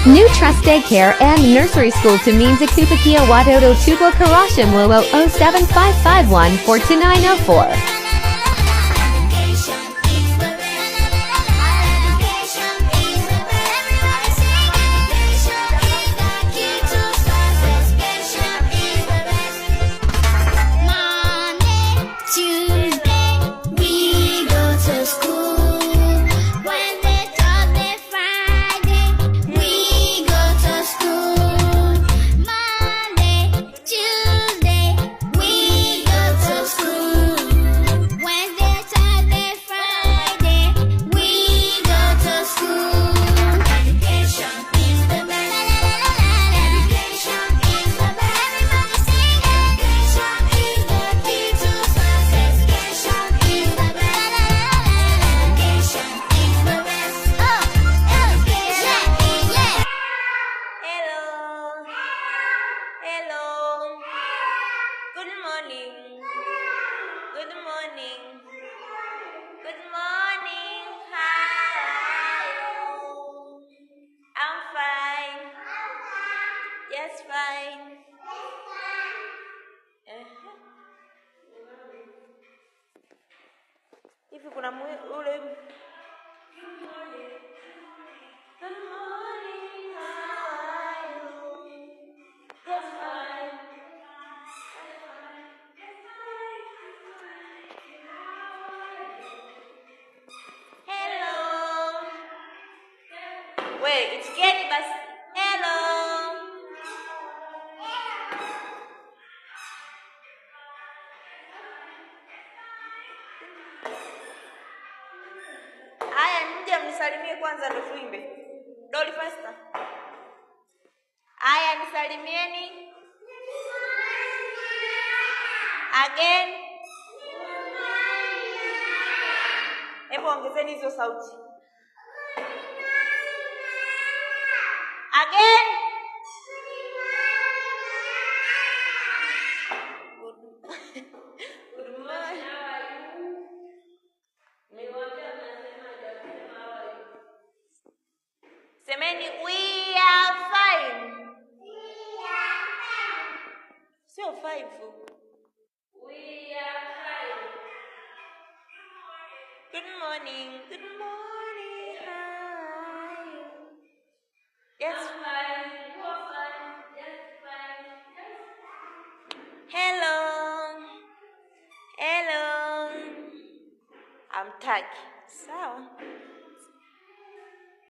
New Trust Daycare and Nursery School to Means Akupakia Wadodo Tubo Karashim Luo 07551 42904. Yes, fine. Hivi kuna ule Good morning, how are you? Yes, fine. Hello. Wait, it's getting us. Hello. Aya, mje mnisalimie kwanza ndo tuimbe. Dolly faster. Aya, nisalimieni. Again. Hebu ongezeni hizo sauti. Again. Good morning. Semeni, we are fine. Sio 5. We are fine. Good morning. Good morning. Hi. Yes, fine. You're fine. Yes, fine. Hello. Hello. I'm Taki. Sawa.